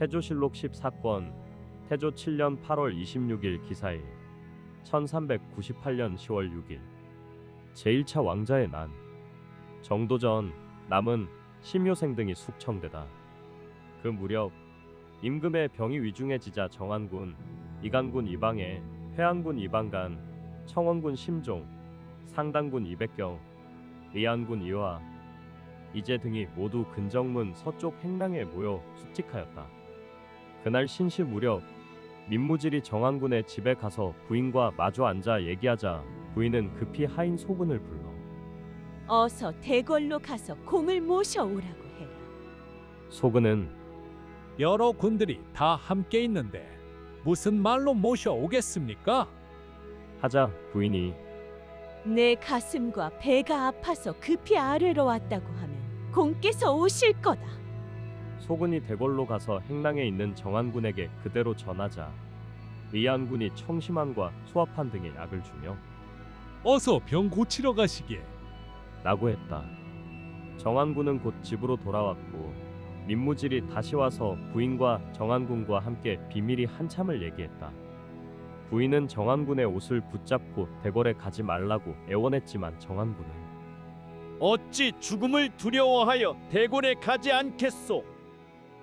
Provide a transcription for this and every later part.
태조실록 14권 태조 7년 8월 26일 기사일 1398년 10월 6일 제1차 왕자의 난 정도전 남은 심효생 등이 숙청되다. 그 무렵 임금의 병이 위중해지자 정한군, 이간군 이방에, 회안군 이방간, 청원군 심종, 상당군 이백경, 의안군 이화, 이제 등이 모두 근정문 서쪽 행랑에 모여 숙직하였다. 그날 신시 무렵 민무질이 정한군의 집에 가서 부인과 마주 앉아 얘기하자 부인은 급히 하인 소근을 불러 어서 대궐로 가서 공을 모셔오라고 해라. 소근은 여러 군들이 다 함께 있는데 무슨 말로 모셔오겠습니까? 하자 부인이 내 가슴과 배가 아파서 급히 아래로 왔다고 하면 공께서 오실 거다. 소근이 대궐로 가서 행랑에 있는 정한군에게 그대로 전하자 의안군이 청심환과 수합환 등의 약을 주며 어서 병 고치러 가시게. 라고 했다. 정한군은 곧 집으로 돌아왔고 민무질이 다시 와서 부인과 정한군과 함께 비밀히 한참을 얘기했다. 부인은 정한군의 옷을 붙잡고 대궐에 가지 말라고 애원했지만 정한군은 어찌 죽음을 두려워하여 대궐에 가지 않겠소?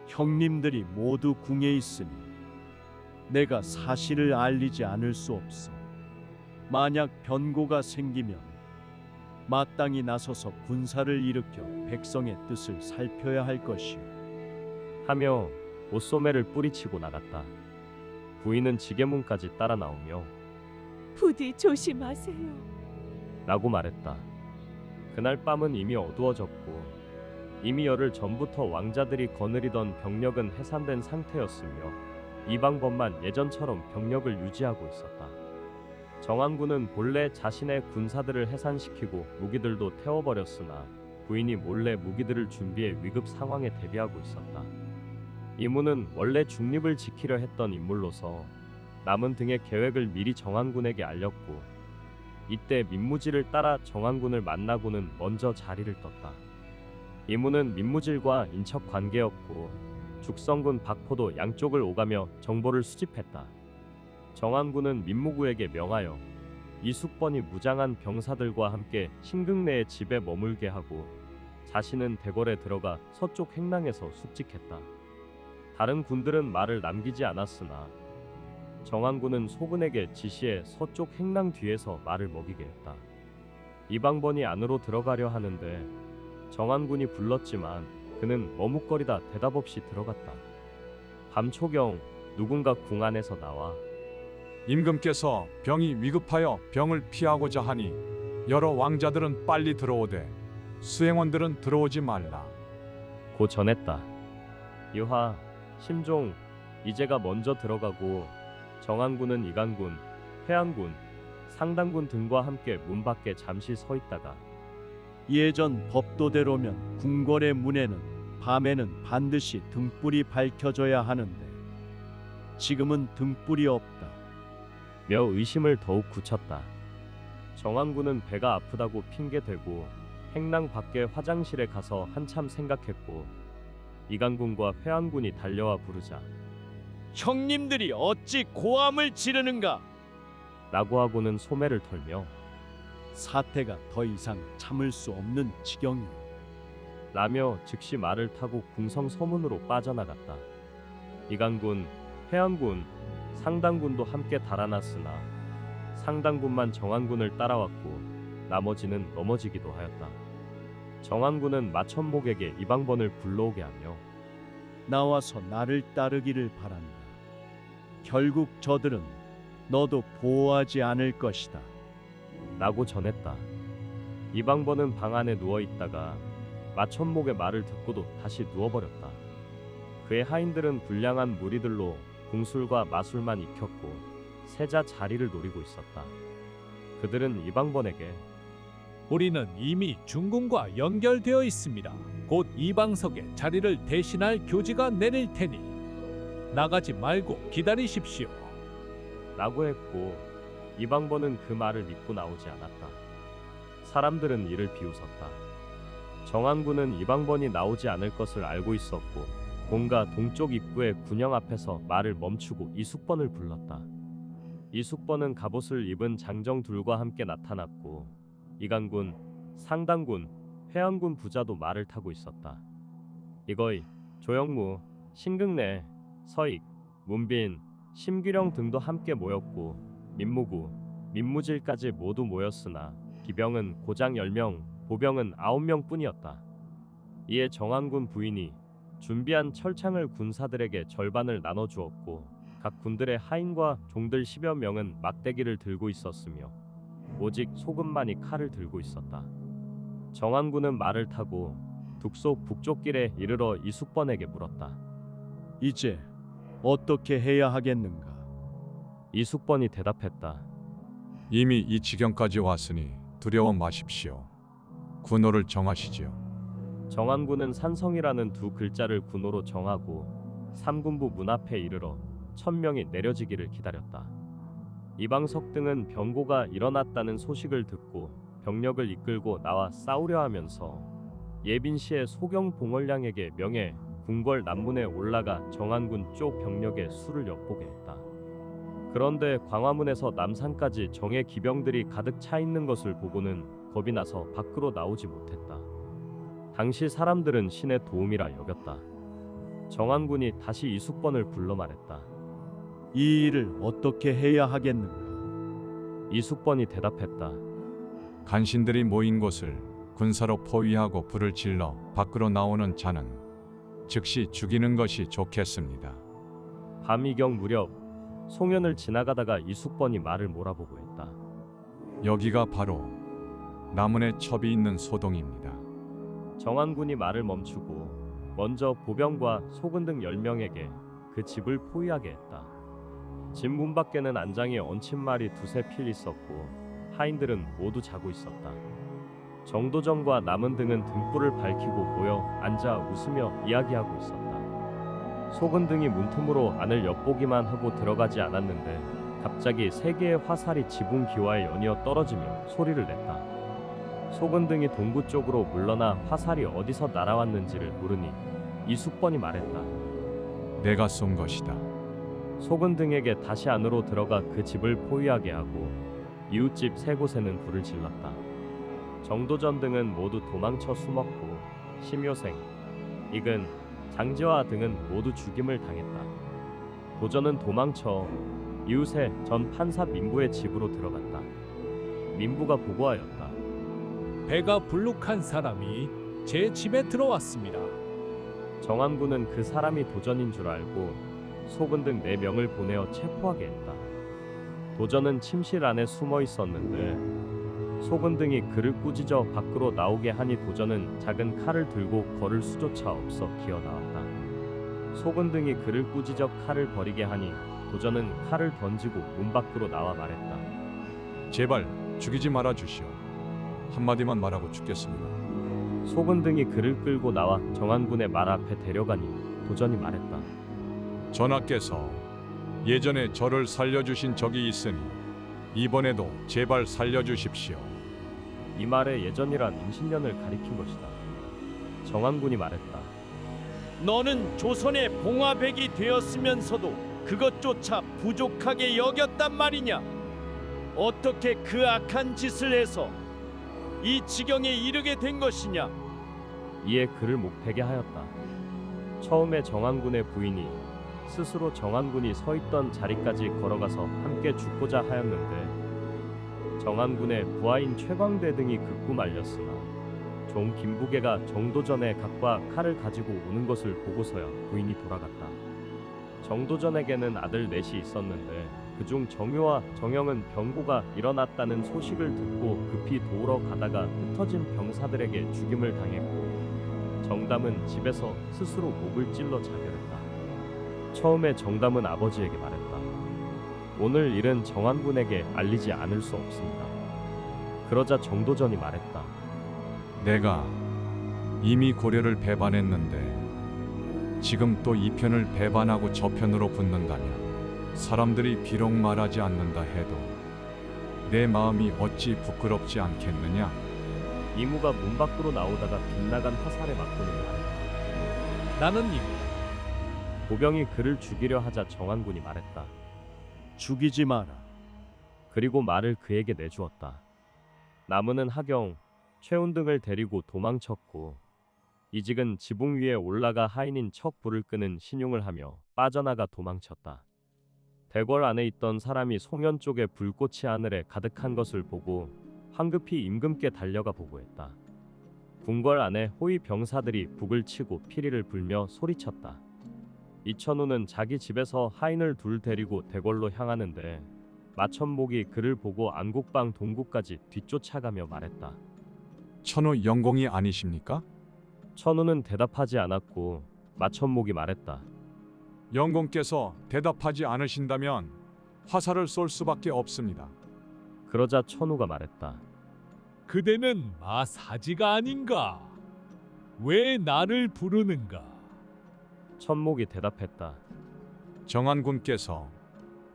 형님들이 모두 궁에 있으니 내가 사실을 알리지 않을 수 없어. 만약 변고가 생기면 마땅히 나서서 군사를 일으켜 백성의 뜻을 살펴야 할 것이오. 하며 옷소매를 뿌리치고 나갔다. 부인은 지게문까지 따라 나오며 부디 조심하세요. 라고 말했다. 그날 밤은 이미 어두워졌고 이미 열흘 전부터 왕자들이 거느리던 병력은 해산된 상태였으며 이방번만 예전처럼 병력을 유지하고 있었다. 정한군은 본래 자신의 군사들을 해산시키고 무기들도 태워버렸으나 부인이 몰래 무기들을 준비해 위급 상황에 대비하고 있었다. 이무는 원래 중립을 지키려 했던 인물로서 남은 등의 계획을 미리 정한군에게 알렸고 이때 민무질을 따라 정한군을 만나고는 먼저 자리를 떴다. 이무는 민무질과 인척 관계였고 죽성군 박포도 양쪽을 오가며 정보를 수집했다. 정한군은 민무구에게 명하여 이숙번이 무장한 병사들과 함께 신극내의 집에 머물게 하고 자신은 대궐에 들어가 서쪽 행랑에서 숙직했다. 다른 군들은 말을 남기지 않았으나 정한군은 소근에게 지시해 서쪽 행랑 뒤에서 말을 먹이게 했다. 이방번이 안으로 들어가려 하는데 정한군이 불렀지만 그는 머뭇거리다 대답 없이 들어갔다. 밤 초경 누군가 궁 안에서 나와 임금께서 병이 위급하여 병을 피하고자 하니 여러 왕자들은 빨리 들어오되 수행원들은 들어오지 말라. 고 전했다. 이화, 심종, 이제가 먼저 들어가고 정한군은 이간군, 회안군, 상당군 등과 함께 문 밖에 잠시 서 있다가 예전 법도대로면 궁궐의 문에는 밤에는 반드시 등불이 밝혀져야 하는데 지금은 등불이 없다. 며 의심을 더욱 굳혔다. 정한군은 배가 아프다고 핑계대고 행랑 밖에 화장실에 가서 한참 생각했고 이간군과 회안군이 달려와 부르자 형님들이 어찌 고함을 지르는가? 라고 하고는 소매를 털며 사태가 더 이상 참을 수 없는 지경이오. 라며 즉시 말을 타고 궁성 서문으로 빠져나갔다. 이간군, 회안군, 상당군도 함께 달아났으나 상당군만 정한군을 따라왔고 나머지는 넘어지기도 하였다. 정한군은 마천복에게 이방번을 불러오게 하며 나와서 나를 따르기를 바란다. 결국 저들은 너도 보호하지 않을 것이다. 라고 전했다. 이방번은 방 안에 누워있다가 마천목의 말을 듣고도 다시 누워버렸다. 그의 하인들은 불량한 무리들로 궁술과 마술만 익혔고 세자 자리를 노리고 있었다. 그들은 이방번에게 우리는 이미 중궁과 연결되어 있습니다. 곧 이방석에 자리를 대신할 교지가 내릴 테니 나가지 말고 기다리십시오. 라고 했고 이방번은 그 말을 믿고 나오지 않았다. 사람들은 이를 비웃었다. 정한군은 이방번이 나오지 않을 것을 알고 있었고 본가 동쪽 입구의 군영 앞에서 말을 멈추고 이숙번을 불렀다. 이숙번은 갑옷을 입은 장정 둘과 함께 나타났고 이강군, 상당군, 회양군 부자도 말을 타고 있었다. 이거이, 조영무, 신극래, 서익, 문빈, 심규령 등도 함께 모였고 민무구, 민무질까지 모두 모였으나 기병은 고장 10명, 보병은 9명 뿐이었다. 이에 정한군 부인이 준비한 철창을 군사들에게 절반을 나눠주었고 각 군들의 하인과 종들 10여 명은 막대기를 들고 있었으며 오직 소금만이 칼을 들고 있었다. 정한군은 말을 타고 둑속 북쪽길에 이르러 이숙번에게 물었다. 이제 어떻게 해야 하겠는가? 이숙번이 대답했다. 이미 이 지경까지 왔으니 두려워 마십시오. 군호를 정하시지요. 정한군은 산성이라는 두 글자를 군호로 정하고 삼군부 문 앞에 이르러 1000명이 내려지기를 기다렸다. 이방석 등은 병고가 일어났다는 소식을 듣고 병력을 이끌고 나와 싸우려 하면서 예빈시의 소경 봉월량에게 명해 궁궐 남문에 올라가 정한군 쪽 병력의 수를 엿보게 했다. 그런데 광화문에서 남산까지 정예 기병들이 가득 차 있는 것을 보고는 겁이 나서 밖으로 나오지 못했다. 당시 사람들은 신의 도움이라 여겼다. 정한군이 다시 이숙번을 불러 말했다. 이 일을 어떻게 해야 하겠는가? 이숙번이 대답했다. 간신들이 모인 곳을 군사로 포위하고 불을 질러 밖으로 나오는 자는 즉시 죽이는 것이 좋겠습니다. 밤이경 무렵 송현을 지나가다가 이숙번이 말을 몰아보고 했다. 여기가 바로 남원의 첩이 있는 소동입니다. 정한군이 말을 멈추고 먼저 보병과 소근 등 10명에게 그 집을 포위하게 했다. 집 문 밖에는 안장에 얹힌 말이 두세 필 있었고 하인들은 모두 자고 있었다. 정도전과 남은 등은 등불을 밝히고 모여 앉아 웃으며 이야기하고 있었다. 소근 등이 문틈으로 안을 엿보기만 하고 들어가지 않았는데 갑자기 세 개의 화살이 지붕 기와에 연이어 떨어지며 소리를 냈다. 소근 등이 동부 쪽으로 물러나 화살이 어디서 날아왔는지를 물으니 이숙번이 말했다. 내가 쏜 것이다. 소근 등에게 다시 안으로 들어가 그 집을 포위하게 하고 이웃집 세 곳에는 불을 질렀다. 정도전 등은 모두 도망쳐 숨었고 심효생, 익은, 장지화 등은 모두 죽임을 당했다. 도전은 도망쳐 이웃의 전 판사 민부의 집으로 들어갔다. 민부가 보고하였다. 배가 불룩한 사람이 제 집에 들어왔습니다. 정한군은 그 사람이 도전인 줄 알고 소근 등 4명을 보내어 체포하게 했다. 도전은 침실 안에 숨어 있었는데 소근 등이 그를 꾸짖어 밖으로 나오게 하니 도전은 작은 칼을 들고 걸을 수조차 없어 기어 나왔다. 소근 등이 그를 꾸짖어 칼을 버리게 하니 도전은 칼을 던지고 문 밖으로 나와 말했다. 제발 죽이지 말아 주시오. 한마디만 말하고 죽겠습니다. 소근 등이 그를 끌고 나와 정한군의 말 앞에 데려가니 도전이 말했다. 전하께서 예전에 저를 살려주신 적이 있으니 이번에도 제발 살려주십시오. 이 말에 예전이란 임신년을 가리킨 것이다. 정한군이 말했다. 너는 조선의 봉화백이 되었으면서도 그것조차 부족하게 여겼단 말이냐? 어떻게 그 악한 짓을 해서 이 지경에 이르게 된 것이냐? 이에 그를 목패게 하였다. 처음에 정한군의 부인이 스스로 정한군이 서 있던 자리까지 걸어가서 함께 죽고자 하였는데 정한군의 부하인 최광대 등이 극구 말렸으나 종 김부계가 정도전에 각과 칼을 가지고 오는 것을 보고서야 부인이 돌아갔다. 정도전에게는 아들 넷이 있었는데 그중 정유와 정영은 병고가 일어났다는 소식을 듣고 급히 도우러 가다가 흩어진 병사들에게 죽임을 당했고 정담은 집에서 스스로 목을 찔러 자결했다. 처음에 정담은 아버지에게 말했다. 오늘 일은 정한군에게 알리지 않을 수 없습니다. 그러자 정도전이 말했다. 내가 이미 고려를 배반했는데 지금 또 이 편을 배반하고 저 편으로 붙는다면 사람들이 비록 말하지 않는다 해도 내 마음이 어찌 부끄럽지 않겠느냐? 이무가 문 밖으로 나오다가 빗나간 화살에 맞고는 말했다. 나는 이미 보병이 그를 죽이려 하자 정한군이 말했다. 죽이지 마라. 그리고 말을 그에게 내주었다. 나무는 하경, 최운 등을 데리고 도망쳤고 이직은 지붕 위에 올라가 하인인 척 불을 끄는 신용을 하며 빠져나가 도망쳤다. 대궐 안에 있던 사람이 송현 쪽에 불꽃이 하늘에 가득한 것을 보고 황급히 임금께 달려가 보고했다. 궁궐 안에 호위 병사들이 북을 치고 피리를 불며 소리쳤다. 이천우는 자기 집에서 하인을 둘 데리고 대궐로 향하는데 마천목이 그를 보고 안국방 동구까지 뒤쫓아가며 말했다. 천우 영공이 아니십니까? 천우는 대답하지 않았고 마천목이 말했다. 영공께서 대답하지 않으신다면 화살을 쏠 수밖에 없습니다. 그러자 천우가 말했다. 그대는 마사지가 아닌가? 왜 나를 부르는가? 천목이 대답했다. 정한군께서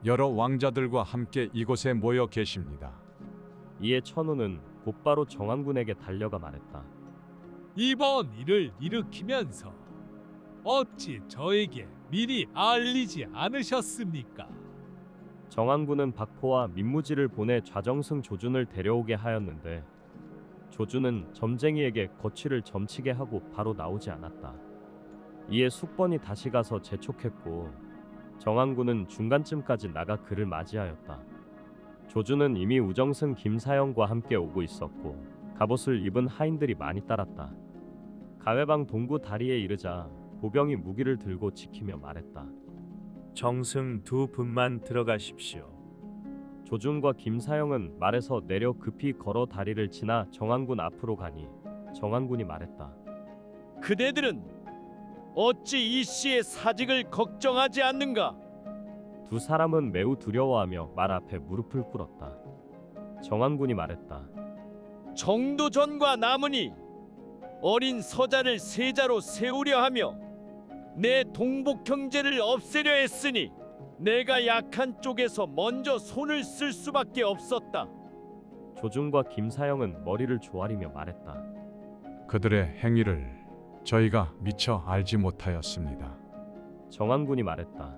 여러 왕자들과 함께 이곳에 모여 계십니다. 이에 천우는 곧바로 정한군에게 달려가 말했다. 이번 일을 일으키면서 어찌 저에게 미리 알리지 않으셨습니까? 정한군은 박포와 민무지를 보내 좌정승 조준을 데려오게 하였는데 조준은 점쟁이에게 거취를 점치게 하고 바로 나오지 않았다. 이에 숙번이 다시 가서 재촉했고 정한군은 중간쯤까지 나가 그를 맞이하였다. 조준은 이미 우정승 김사영과 함께 오고 있었고 갑옷을 입은 하인들이 많이 따랐다. 가회방 동구 다리에 이르자 보병이 무기를 들고 지키며 말했다. 정승 두 분만 들어가십시오. 조준과 김사영은 말에서 내려 급히 걸어 다리를 지나 정한군 앞으로 가니 정한군이 말했다. 그대들은 어찌 이 씨의 사직을 걱정하지 않는가? 두 사람은 매우 두려워하며 말 앞에 무릎을 꿇었다. 정한군이 말했다. 정도전과 남으니 어린 서자를 세자로 세우려 하며 내 동복 형제를 없애려 했으니 내가 약한 쪽에서 먼저 손을 쓸 수밖에 없었다. 조준과 김사영은 머리를 조아리며 말했다. 그들의 행위를 저희가 미처 알지 못하였습니다. 정한군이 말했다.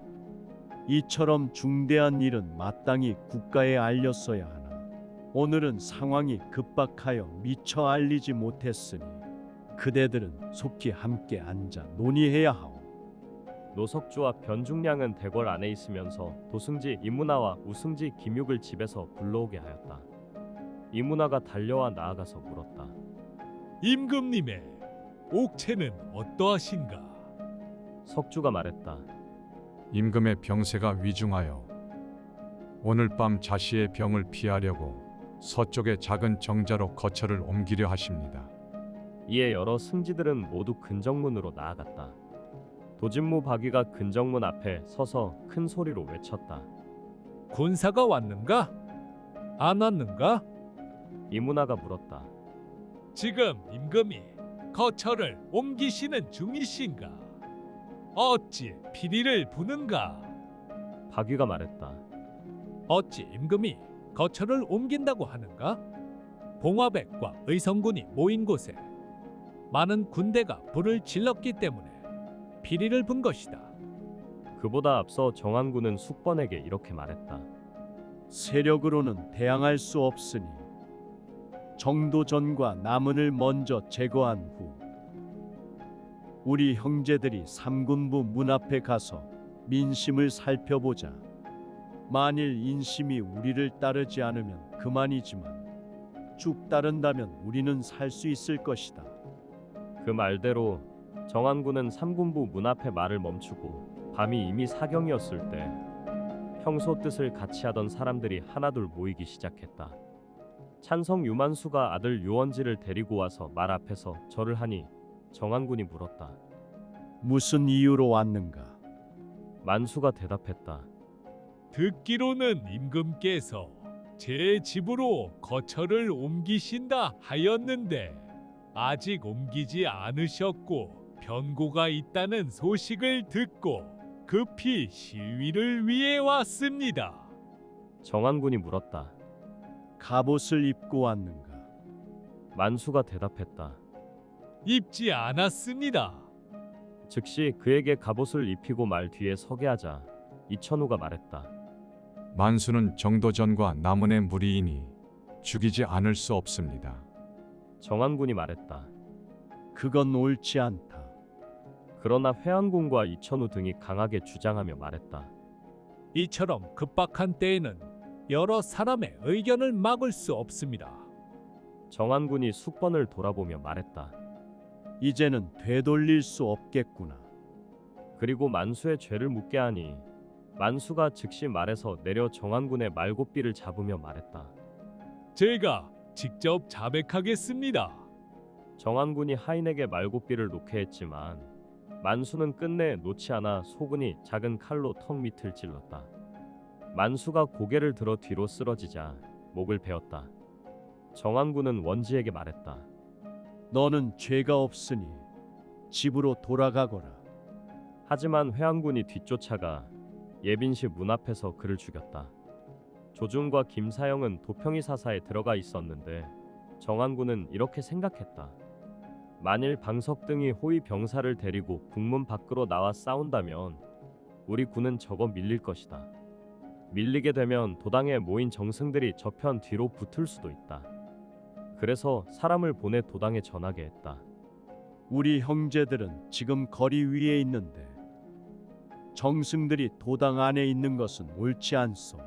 이처럼 중대한 일은 마땅히 국가에 알렸어야 하나 오늘은 상황이 급박하여 미처 알리지 못했으니 그대들은 속히 함께 앉아 논의해야 하오. 노석주와 변중량은 대궐 안에 있으면서 도승지 이문화와 우승지 김육을 집에서 불러오게 하였다. 이문화가 달려와 나아가서 물었다. 임금님의 옥체는 어떠하신가? 석주가 말했다. 임금의 병세가 위중하여 오늘 밤 자시의 병을 피하려고 서쪽의 작은 정자로 거처를 옮기려 하십니다. 이에 여러 승지들은 모두 근정문으로 나아갔다. 도진무 박위가 근정문 앞에 서서 큰 소리로 외쳤다. 군사가 왔는가? 안 왔는가? 이문화가 물었다. 지금 임금이 거처를 옮기시는 중이신가? 어찌 피리를 부는가? 박위가 말했다. 어찌 임금이 거처를 옮긴다고 하는가? 봉화백과 의성군이 모인 곳에 많은 군대가 불을 질렀기 때문에 피리를 분 것이다. 그보다 앞서 정한군은 숙번에게 이렇게 말했다. 세력으로는 대항할 수 없으니 정도전과 남은을 먼저 제거한 후 우리 형제들이 삼군부 문 앞에 가서 민심을 살펴보자. 만일 인심이 우리를 따르지 않으면 그만이지만 쭉 따른다면 우리는 살 수 있을 것이다. 그 말대로 정한군은 삼군부 문 앞에 말을 멈추고 밤이 이미 사경이었을 때 평소 뜻을 같이 하던 사람들이 하나둘 모이기 시작했다. 찬성 유만수가 아들 유원지를 데리고 와서 말 앞에서 절을 하니 정한군이 물었다. 무슨 이유로 왔는가? 만수가 대답했다. 듣기로는 임금께서 제 집으로 거처를 옮기신다 하였는데 아직 옮기지 않으셨고 변고가 있다는 소식을 듣고 급히 시위를 위해 왔습니다. 정한군이 물었다. 갑옷을 입고 왔는가? 만수가 대답했다. 입지 않았습니다. 즉시 그에게 갑옷을 입히고 말 뒤에 서게 하자 이천우가 말했다. 만수는 정도전과 남은의 무리이니 죽이지 않을 수 없습니다. 정한군이 말했다. 그건 옳지 않다. 그러나 회한군과 이천우 등이 강하게 주장하며 말했다. 이처럼 급박한 때에는 여러 사람의 의견을 막을 수 없습니다. 정한군이 숙번을 돌아보며 말했다. 이제는 되돌릴 수 없겠구나. 그리고 만수의 죄를 묻게 하니 만수가 즉시 말해서 내려 정한군의 말고삐를 잡으며 말했다. 제가 직접 자백하겠습니다. 정한군이 하인에게 말고삐를 놓게 했지만 만수는 끝내 놓지 않아 소근이 작은 칼로 턱 밑을 찔렀다. 만수가 고개를 들어 뒤로 쓰러지자 목을 베었다. 정한군은 원지에게 말했다. 너는 죄가 없으니 집으로 돌아가거라. 하지만 회한군이 뒤쫓아가 예빈시 문 앞에서 그를 죽였다. 조중과 김사영은 도평이 사사에 들어가 있었는데 정한군은 이렇게 생각했다. 만일 방석 등이 호위 병사를 데리고 북문 밖으로 나와 싸운다면 우리 군은 적어 밀릴 것이다. 밀리게 되면 도당에 모인 정승들이 저편 뒤로 붙을 수도 있다. 그래서 사람을 보내 도당에 전하게 했다. 우리 형제들은 지금 거리 위에 있는데 정승들이 도당 안에 있는 것은 옳지 않소.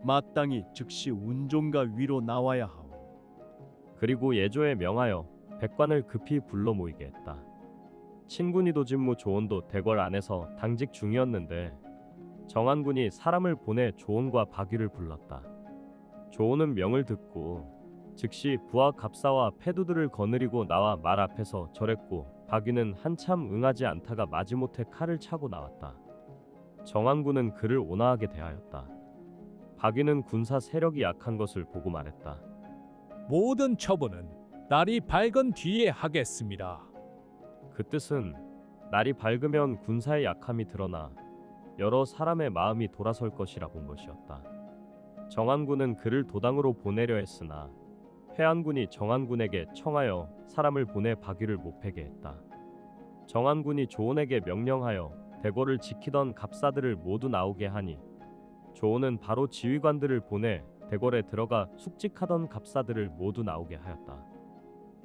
마땅히 즉시 운종가 위로 나와야 하오. 그리고 예조에 명하여 백관을 급히 불러 모이게 했다. 친군이 도진무 조원도 대궐 안에서 당직 중이었는데 정한군이 사람을 보내 조원과 박위를 불렀다. 조원은 명을 듣고 즉시 부하 갑사와 패두들을 거느리고 나와 말 앞에서 절했고 박위는 한참 응하지 않다가 마지못해 칼을 차고 나왔다. 정한군은 그를 온화하게 대하였다. 박위는 군사 세력이 약한 것을 보고 말했다. 모든 처분은 날이 밝은 뒤에 하겠습니다. 그 뜻은 날이 밝으면 군사의 약함이 드러나 여러 사람의 마음이 돌아설 것이라 본 것이었다. 정한군은 그를 도당으로 보내려 했으나 회한군이 정한군에게 청하여 사람을 보내 박위를 못 패게 했다. 정한군이 조온에게 명령하여 대궐을 지키던 갑사들을 모두 나오게 하니 조온은 바로 지휘관들을 보내 대궐에 들어가 숙직하던 갑사들을 모두 나오게 하였다.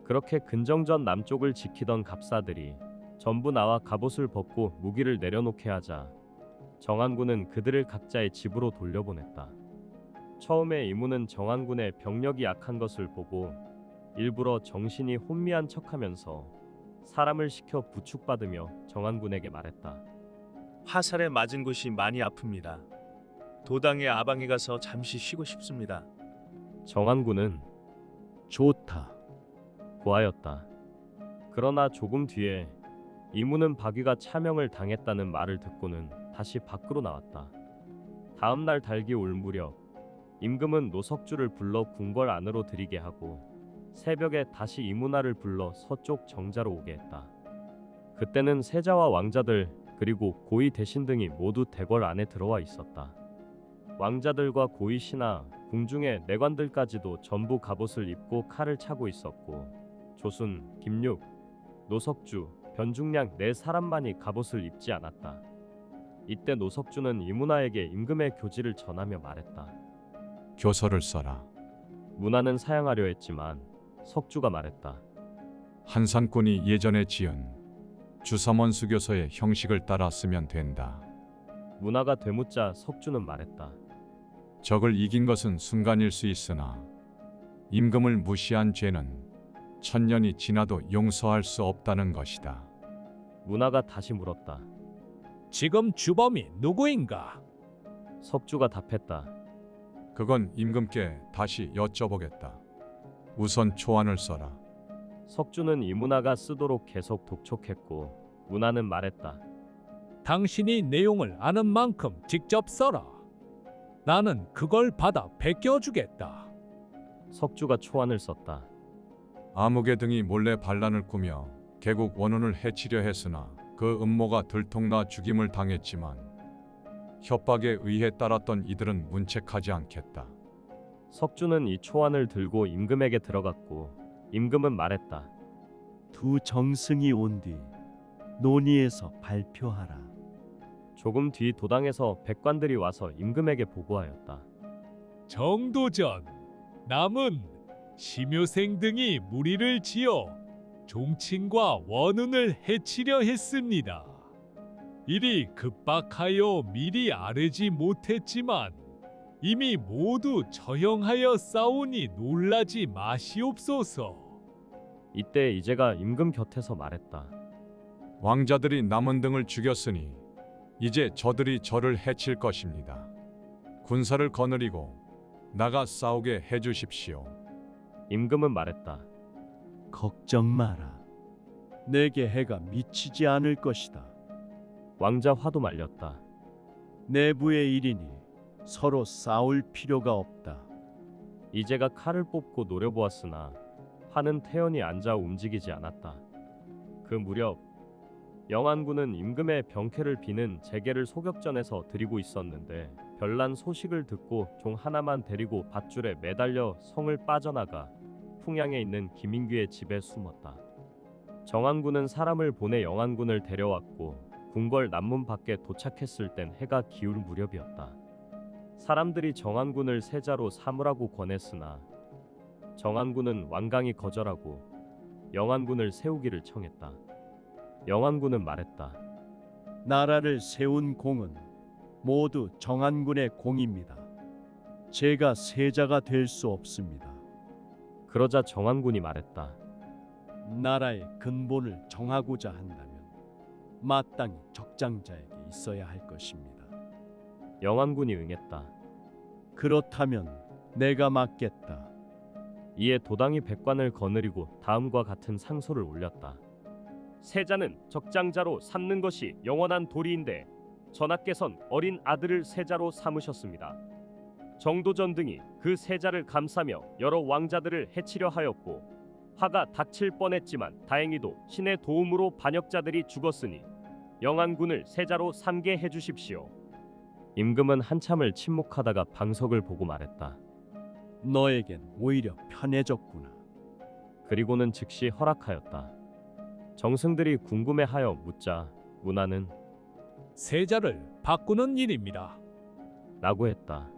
그렇게 근정전 남쪽을 지키던 갑사들이 전부 나와 갑옷을 벗고 무기를 내려놓게 하자 정한군은 그들을 각자의 집으로 돌려보냈다. 처음에 이무는 정한군의 병력이 약한 것을 보고 일부러 정신이 혼미한 척하면서 사람을 시켜 부축받으며 정한군에게 말했다. 화살에 맞은 곳이 많이 아픕니다. 도당의 아방에 가서 잠시 쉬고 싶습니다. 정한군은 좋다. 고하였다. 그러나 조금 뒤에 이무는 박위가 차명을 당했다는 말을 듣고는 다시 밖으로 나왔다. 다음 날 달기 올 무렵 임금은 노석주를 불러 궁궐 안으로 들이게 하고 새벽에 다시 이문화를 불러 서쪽 정자로 오게 했다. 그때는 세자와 왕자들 그리고 고위 대신 등이 모두 대궐 안에 들어와 있었다. 왕자들과 고위 신하, 궁중의 내관들까지도 전부 갑옷을 입고 칼을 차고 있었고 조순, 김육, 노석주, 변중량 네 사람만이 갑옷을 입지 않았다. 이때 노석주는 이문화에게 임금의 교지를 전하며 말했다. 교서를 써라. 문화는 사양하려 했지만 석주가 말했다. 한산군이 예전에 지은 주섬원수 교서의 형식을 따라 쓰면 된다. 문화가 되묻자 석주는 말했다. 적을 이긴 것은 순간일 수 있으나 임금을 무시한 죄는 천년이 지나도 용서할 수 없다는 것이다. 문화가 다시 물었다. 지금 주범이 누구인가? 석주가 답했다. 그건 임금께 다시 여쭤보겠다. 우선 초안을 써라. 석주는 이문화가 쓰도록 계속 독촉했고 문화는 말했다. 당신이 내용을 아는 만큼 직접 써라. 나는 그걸 받아 베껴주겠다. 석주가 초안을 썼다. 아무개 등이 몰래 반란을 꾸며 개국 원혼을 해치려 했으나 그 음모가 들통나 죽임을 당했지만 협박에 의해 따랐던 이들은 문책하지 않겠다. 석주는 이 초안을 들고 임금에게 들어갔고 임금은 말했다. 두 정승이 온 뒤 논의해서 발표하라. 조금 뒤 도당에서 백관들이 와서 임금에게 보고하였다. 정도전, 남은, 심효생 등이 무리를 지어 종친과 원운을 해치려 했습니다. 일이 급박하여 미리 아뢰지 못했지만 이미 모두 처형하여 싸우니 놀라지 마시옵소서. 이때 이제가 임금 곁에서 말했다. 왕자들이 남은 등을 죽였으니 이제 저들이 저를 해칠 것입니다. 군사를 거느리고 나가 싸우게 해주십시오. 임금은 말했다. 걱정 마라. 내게 해가 미치지 않을 것이다. 왕자 화도 말렸다. 내부의 일이니 서로 싸울 필요가 없다. 이제가 칼을 뽑고 노려보았으나 화는 태연히 앉아 움직이지 않았다. 그 무렵 영안군은 임금의 병쾌를 비는 제계를 소격전에서 드리고 있었는데 별난 소식을 듣고 종 하나만 데리고 밧줄에 매달려 성을 빠져나가 풍양에 있는 김인규의 집에 숨었다. 정안군은 사람을 보내 영안군을 데려왔고 궁궐 남문 밖에 도착했을 땐 해가 기울 무렵이었다. 사람들이 정안군을 세자로 삼으라고 권했으나 정안군은 완강히 거절하고 영안군을 세우기를 청했다. 영안군은 말했다. 나라를 세운 공은 모두 정안군의 공입니다. 제가 세자가 될 수 없습니다. 그러자 정안군이 말했다. 나라의 근본을 정하고자 한다면 마땅히 적장자에게 있어야 할 것입니다. 영안군이 응했다. 그렇다면 내가 맡겠다. 이에 도당이 백관을 거느리고 다음과 같은 상소를 올렸다. 세자는 적장자로 삼는 것이 영원한 도리인데 전하께선 어린 아들을 세자로 삼으셨습니다. 정도전 등이 그 세자를 감싸며 여러 왕자들을 해치려 하였고 화가 닥칠 뻔했지만 다행히도 신의 도움으로 반역자들이 죽었으니 영안군을 세자로 삼게 해주십시오. 임금은 한참을 침묵하다가 방석을 보고 말했다. 너에겐 오히려 편해졌구나. 그리고는 즉시 허락하였다. 정승들이 궁금해하여 묻자 문하는 세자를 바꾸는 일입니다. 라고 했다.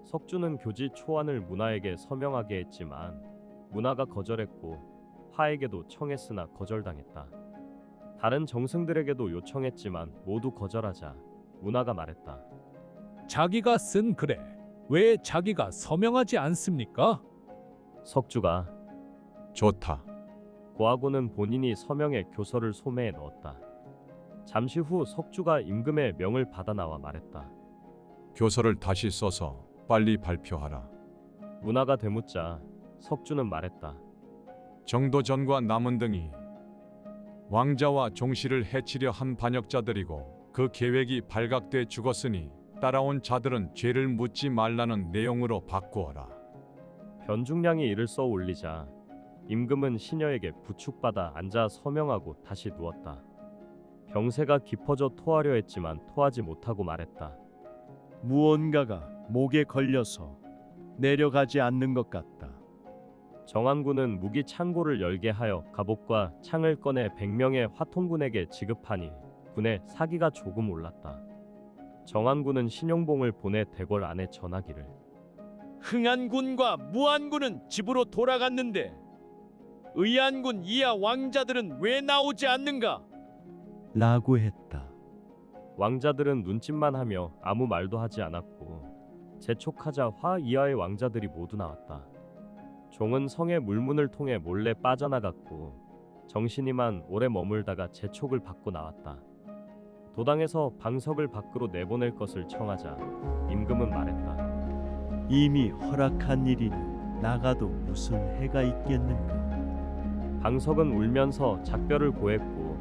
석주는 교지 초안을 문하에게 서명하게 했지만 문하가 거절했고 화에게도 청했으나 거절당했다. 다른 정승들에게도 요청했지만 모두 거절하자 문하가 말했다. 자기가 쓴 글에 왜 자기가 서명하지 않습니까? 석주가 좋다. 고하고는 본인이 서명해 교서를 소매에 넣었다. 잠시 후 석주가 임금의 명을 받아 나와 말했다. 교서를 다시 써서 빨리 발표하라. 문하가 되묻자 석주는 말했다. 정도전과 남은 등이 왕자와 종씨를 해치려 한 반역자들이고 그 계획이 발각돼 죽었으니 따라온 자들은 죄를 묻지 말라는 내용으로 바꾸어라. 변중량이 이를 써 올리자 임금은 시녀에게 부축받아 앉아 서명하고 다시 누웠다. 병세가 깊어져 토하려 했지만 토하지 못하고 말했다. 무언가가 목에 걸려서 내려가지 않는 것 같다. 정안군은 무기 창고를 열게 하여 갑옷과 창을 꺼내 100명의 화통군에게 지급하니 군의 사기가 조금 올랐다. 정안군은 신용봉을 보내 대궐 안에 전하기를 흥안군과 무안군은 집으로 돌아갔는데 의안군 이하 왕자들은 왜 나오지 않는가? 라고 했다. 왕자들은 눈짓만 하며 아무 말도 하지 않았고 재촉하자 화 이하의 왕자들이 모두 나왔다. 종은 성의 물문을 통해 몰래 빠져나갔고 정신이만 오래 머물다가 재촉을 받고 나왔다. 도당에서 방석을 밖으로 내보낼 것을 청하자 임금은 말했다. 이미 허락한 일이니 나가도 무슨 해가 있겠는가. 방석은 울면서 작별을 고했고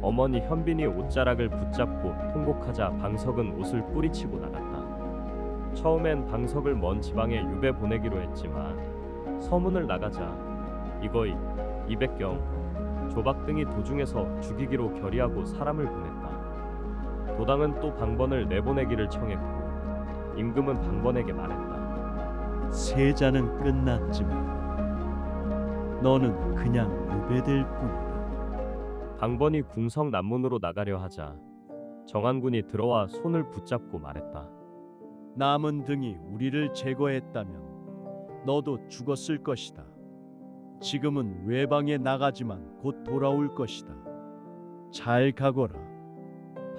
어머니 현빈이 옷자락을 붙잡고 통곡하자 방석은 옷을 뿌리치고 나갔다. 처음엔 방석을 먼 지방에 유배 보내기로 했지만 서문을 나가자 이거이, 이백경, 조박 등이 도중에서 죽이기로 결의하고 사람을 보냈다. 도당은 또 방번을 내보내기를 청했고 임금은 방번에게 말했다. 세자는 끝났지만 너는 그냥 유배될 뿐이다. 방번이 궁성 남문으로 나가려 하자 정한군이 들어와 손을 붙잡고 말했다. 남은 등이 우리를 제거했다면 너도 죽었을 것이다. 지금은 외방에 나가지만 곧 돌아올 것이다. 잘 가거라.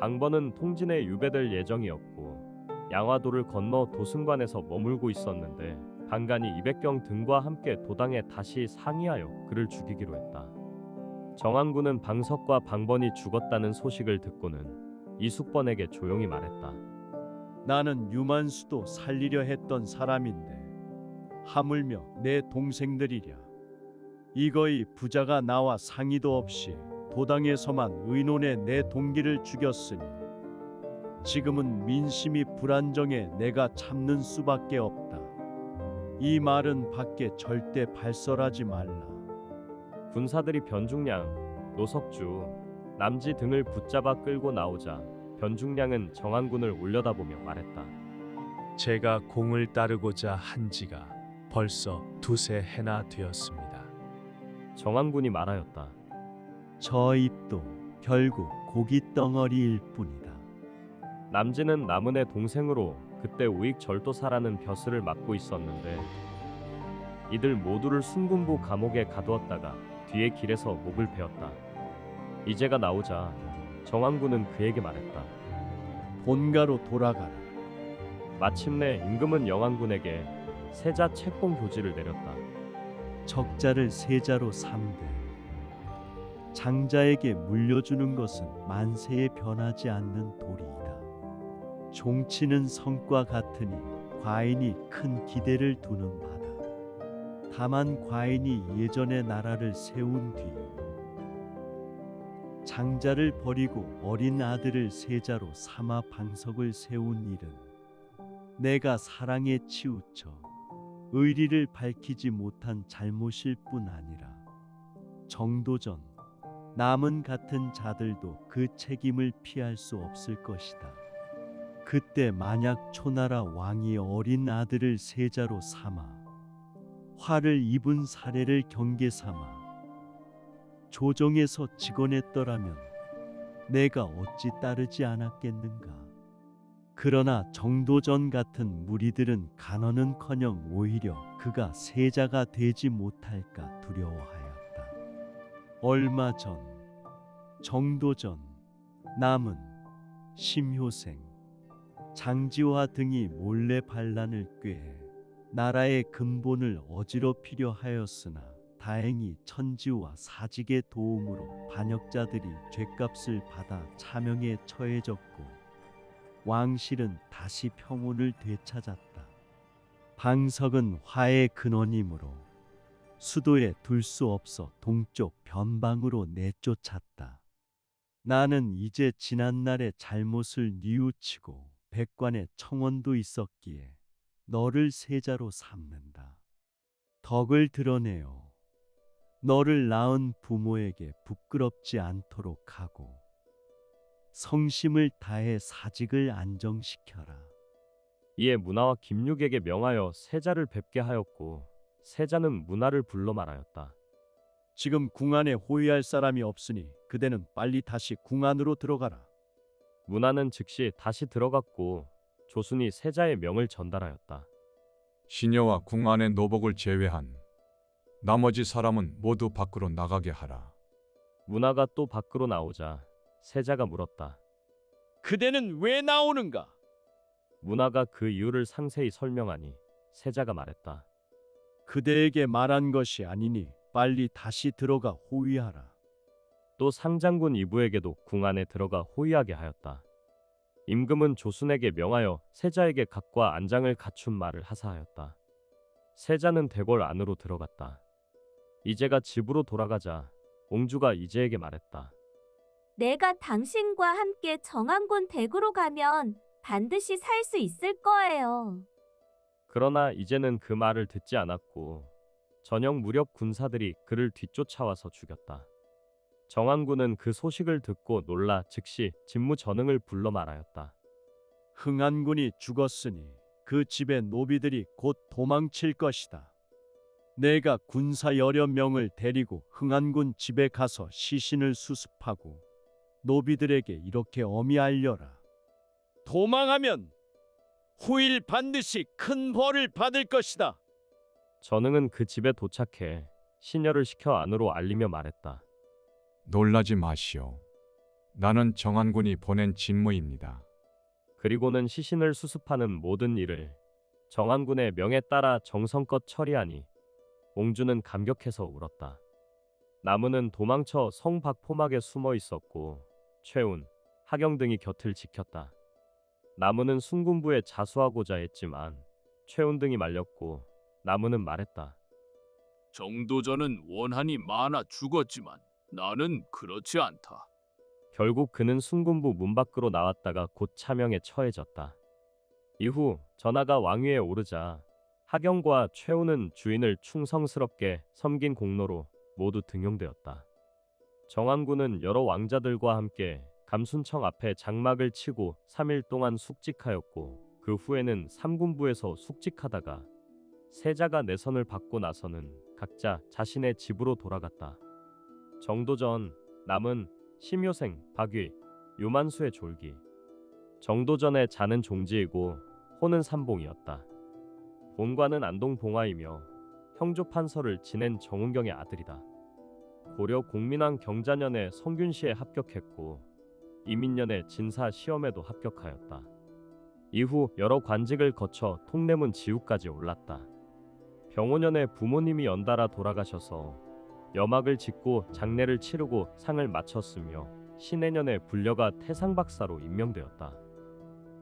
방번은 통진에 유배될 예정이었고 양화도를 건너 도승관에서 머물고 있었는데 방간이 이백경 등과 함께 도당에 다시 상의하여 그를 죽이기로 했다. 정한군은 방석과 방번이 죽었다는 소식을 듣고는 이숙번에게 조용히 말했다. 나는 유만수도 살리려 했던 사람인데 하물며 내 동생들이랴. 이거이 부자가 나와 상의도 없이 도당에서만 의논해 내 동기를 죽였으니 지금은 민심이 불안정해 내가 참는 수밖에 없다. 이 말은 밖에 절대 발설하지 말라. 군사들이 변중량, 노석주, 남지 등을 붙잡아 끌고 나오자 변중량은 정한군을 올려다보며 말했다. 제가 공을 따르고자 한 지가 벌써 두세 해나 되었습니다. 정한군이 말하였다. 저 입도 결국 고기 덩어리일 뿐이다. 남지는 남은의 동생으로 그때 우익절도사라는 벼슬을 맡고 있었는데 이들 모두를 순군부 감옥에 가두었다가 뒤에 길에서 목을 베었다. 이제가 나오자 정한군은 그에게 말했다. 본가로 돌아가라. 마침내 임금은 영한군에게 세자 채공 교지를 내렸다. 적자를 세자로 삼되 장자에게 물려주는 것은 만세에 변하지 않는 도리이다. 종치는 성과 같으니 과인이 큰 기대를 두는 바다. 다만 과인이 예전의 나라를 세운 뒤 장자를 버리고 어린 아들을 세자로 삼아 방석을 세운 일은 내가 사랑에 치우쳐 의리를 밝히지 못한 잘못일 뿐 아니라 정도전, 남은 같은 자들도 그 책임을 피할 수 없을 것이다. 그때 만약 초나라 왕이 어린 아들을 세자로 삼아 화를 입은 사례를 경계 삼아 조정에서 직언했더라면 내가 어찌 따르지 않았겠는가. 그러나 정도전 같은 무리들은 간언은커녕 오히려 그가 세자가 되지 못할까 두려워하였다. 얼마 전 정도전, 남은, 심효생, 장지화 등이 몰래 반란을 꾀해 나라의 근본을 어지럽히려 하였으나 다행히 천지와 사직의 도움으로 반역자들이 죗값을 받아 차명에 처해졌고 왕실은 다시 평온을 되찾았다. 방석은 화의 근원이므로 수도에 둘 수 없어 동쪽 변방으로 내쫓았다. 나는 이제 지난날의 잘못을 뉘우치고 백관의 청원도 있었기에 너를 세자로 삼는다. 덕을 드러내어 너를 낳은 부모에게 부끄럽지 않도록 하고 성심을 다해 사직을 안정시켜라. 이에 문화와 김육에게 명하여 세자를 뵙게 하였고 세자는 문화를 불러 말하였다. 지금 궁 안에 호위할 사람이 없으니 그대는 빨리 다시 궁 안으로 들어가라. 문화는 즉시 다시 들어갔고 조순이 세자의 명을 전달하였다. 시녀와 궁 안의 노복을 제외한 나머지 사람은 모두 밖으로 나가게 하라. 문화가 또 밖으로 나오자 세자가 물었다. 그대는 왜 나오는가? 문화가 그 이유를 상세히 설명하니 세자가 말했다. 그대에게 말한 것이 아니니 빨리 다시 들어가 호위하라. 또 상장군 이부에게도 궁 안에 들어가 호위하게 하였다. 임금은 조순에게 명하여 세자에게 각과 안장을 갖춘 말을 하사하였다. 세자는 대궐 안으로 들어갔다. 이제가 집으로 돌아가자 옹주가 이제에게 말했다. 내가 당신과 함께 정한군 댁으로 가면 반드시 살 수 있을 거예요. 그러나 이제는 그 말을 듣지 않았고 저녁 무렵 군사들이 그를 뒤쫓아와서 죽였다. 정한군은 그 소식을 듣고 놀라 즉시 진무전응을 불러 말하였다. 흥한군이 죽었으니 그 집의 노비들이 곧 도망칠 것이다. 내가 군사 여러 명을 데리고 흥안군 집에 가서 시신을 수습하고 노비들에게 이렇게 엄히 알려라. 도망하면 후일 반드시 큰 벌을 받을 것이다. 전응은 그 집에 도착해 시녀를 시켜 안으로 알리며 말했다. 놀라지 마시오. 나는 정한군이 보낸 진무입니다. 그리고는 시신을 수습하는 모든 일을 정한군의 명에 따라 정성껏 처리하니 옹주는 감격해서 울었다. 나무는 도망쳐 성 밖 포막에 숨어 있었고 최운, 하경 등이 곁을 지켰다. 나무는 순군부에 자수하고자 했지만 최운 등이 말렸고 나무는 말했다. 정도전은 원한이 많아 죽었지만 나는 그렇지 않다. 결국 그는 순군부 문 밖으로 나왔다가 곧 차명에 처해졌다. 이후 전하가 왕위에 오르자 하경과 최우는 주인을 충성스럽게 섬긴 공로로 모두 등용되었다. 정한군은 여러 왕자들과 함께 감순청 앞에 장막을 치고 3일 동안 숙직하였고 그 후에는 삼군부에서 숙직하다가 세자가 내선을 받고 나서는 각자 자신의 집으로 돌아갔다. 정도전, 남은, 심효생, 박위, 유만수의 졸기. 정도전의 자는 종지이고 호는 삼봉이었다. 본관은 안동봉화이며 형조 판서를 지낸 정운경의 아들이다. 고려 공민왕 경자년에 성균시에 합격했고 이민년에 진사 시험에도 합격하였다. 이후 여러 관직을 거쳐 통례문 지우까지 올랐다. 병오년에 부모님이 연달아 돌아가셔서 염악을 짓고 장례를 치르고 상을 마쳤으며 신해년에 불려가 태상박사로 임명되었다.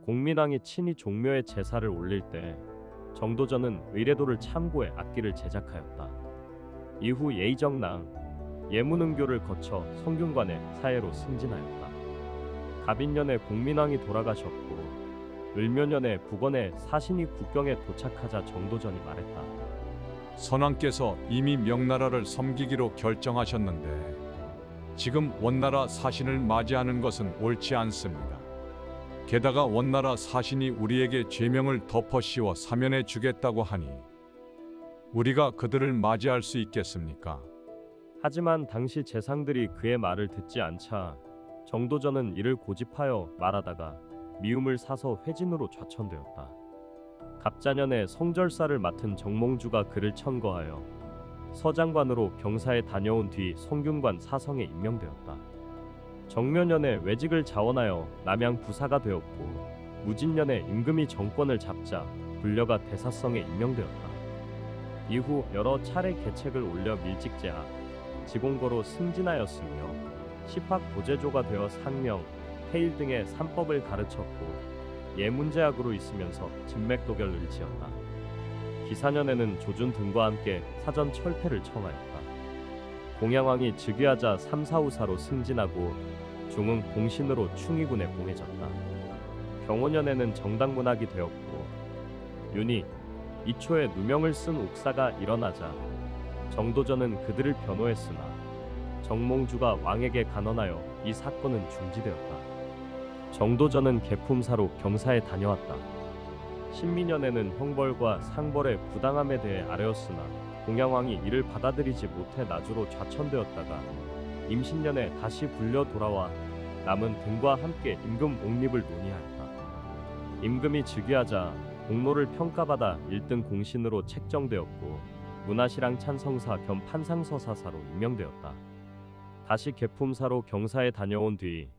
공민왕이 친히 종묘에 제사를 올릴 때 정도전은 의례도를 참고해 악기를 제작하였다. 이후 예의정랑, 예문응교를 거쳐 성균관의 사해로 승진하였다. 갑인년에 공민왕이 돌아가셨고 을묘년에 북원의 사신이 국경에 도착하자 정도전이 말했다. 선왕께서 이미 명나라를 섬기기로 결정하셨는데 지금 원나라 사신을 맞이하는 것은 옳지 않습니다. 게다가 원나라 사신이 우리에게 죄명을 덮어 씌워 사면해 주겠다고 하니 우리가 그들을 맞이할 수 있겠습니까? 하지만 당시 재상들이 그의 말을 듣지 않자 정도전은 이를 고집하여 말하다가 미움을 사서 회진으로 좌천되었다. 갑자년에 성절사를 맡은 정몽주가 그를 천거하여 서장관으로 경사에 다녀온 뒤 성균관 사성에 임명되었다. 정묘년에 외직을 자원하여 남양 부사가 되었고 무진년에 임금이 정권을 잡자 불려가 대사성에 임명되었다. 이후 여러 차례 계책을 올려 밀직제하 지공거로 승진하였으며 시팍 보제조가 되어 상명, 해일 등의 삼법을 가르쳤고 예문제학으로 있으면서 진맥도결을 지었다. 기사년에는 조준 등과 함께 사전 철폐를 청하였다. 공양왕이 즉위하자 삼사우사로 승진하고 중흥 공신으로 충의군에 봉해졌다. 병오년에는 정당문학이 되었고 윤희, 이초에 누명을 쓴 옥사가 일어나자 정도전은 그들을 변호했으나 정몽주가 왕에게 간언하여 이 사건은 중지되었다. 정도전은 계품사로 경사에 다녀왔다. 신민년에는 형벌과 상벌의 부당함에 대해 아뢰었으나 공양왕이 이를 받아들이지 못해 나주로 좌천되었다가 임신년에 다시 불려 돌아와 남은 등과 함께 임금 옹립을 논의하였다. 임금이 즉위하자 공로를 평가받아 1등 공신으로 책정되었고 문화시랑 찬성사 겸 판상서사사로 임명되었다. 다시 계품사로 경사에 다녀온 뒤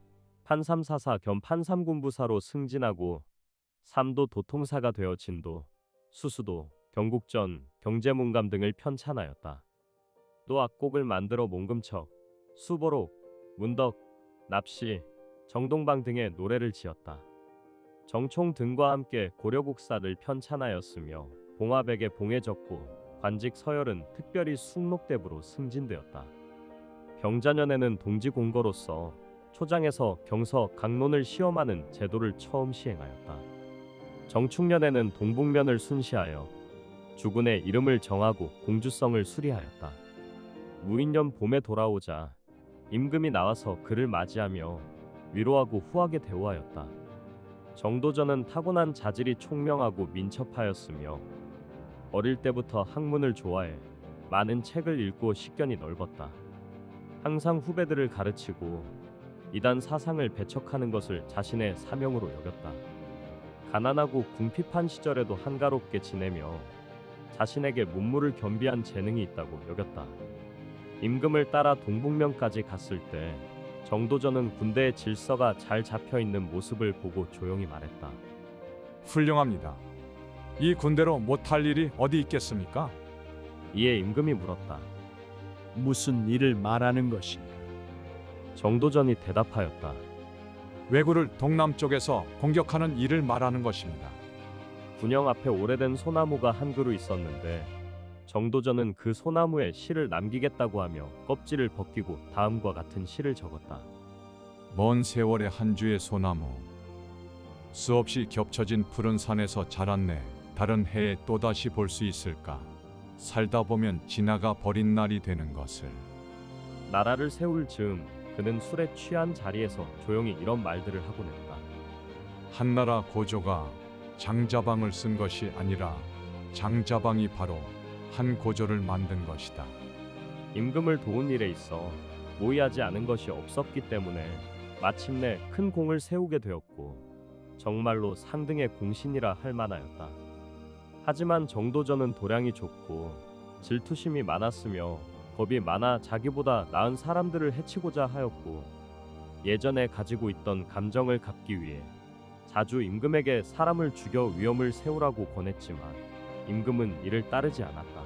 판삼사사 겸 판삼군부사로 승진하고 삼도 도통사가 되어 진도, 수수도, 경국전, 경제문감 등을 편찬하였다. 또 악곡을 만들어 몽금척, 수보록, 문덕, 납시, 정동방 등의 노래를 지었다. 정총 등과 함께 고려국사를 편찬하였으며 봉화백에 봉해졌고 관직 서열은 특별히 숭록대부로 승진되었다. 병자년에는 동지공거로서 초장에서 경서 강론을 시험하는 제도를 처음 시행하였다. 정축년에는 동북면을 순시하여 주군의 이름을 정하고 공주성을 수리하였다. 무인년 봄에 돌아오자 임금이 나와서 그를 맞이하며 위로하고 후하게 대우하였다. 정도전은 타고난 자질이 총명하고 민첩하였으며 어릴 때부터 학문을 좋아해 많은 책을 읽고 식견이 넓었다. 항상 후배들을 가르치고 이단 사상을 배척하는 것을 자신의 사명으로 여겼다. 가난하고 궁핍한 시절에도 한가롭게 지내며 자신에게 문무를 겸비한 재능이 있다고 여겼다. 임금을 따라 동북면까지 갔을 때 정도전은 군대의 질서가 잘 잡혀 있는 모습을 보고 조용히 말했다. 훌륭합니다. 이 군대로 못할 일이 어디 있겠습니까? 이에 임금이 물었다. 무슨 일을 말하는 것인가? 정도전이 대답하였다. 왜구를 동남쪽에서 공격하는 일을 말하는 것입니다. 군영 앞에 오래된 소나무가 한 그루 있었는데 정도전은 그 소나무에 시를 남기겠다고 하며 껍질을 벗기고 다음과 같은 시를 적었다. 먼 세월의 한 주의 소나무, 수없이 겹쳐진 푸른 산에서 자랐네. 다른 해에 또다시 볼 수 있을까? 살다 보면 지나가 버린 날이 되는 것을. 나라를 세울 즈음 그는 술에 취한 자리에서 조용히 이런 말들을 하곤 했다. 한나라 고조가 장자방을 쓴 것이 아니라 장자방이 바로 한 고조를 만든 것이다. 임금을 도운 일에 있어 모의하지 않은 것이 없었기 때문에 마침내 큰 공을 세우게 되었고 정말로 상등의 공신이라 할 만하였다. 하지만 정도전은 도량이 좁고 질투심이 많았으며 겁이 많아 자기보다 나은 사람들을 해치고자 하였고 예전에 가지고 있던 감정을 갚기 위해 자주 임금에게 사람을 죽여 위험을 세우라고 권했지만 임금은 이를 따르지 않았다.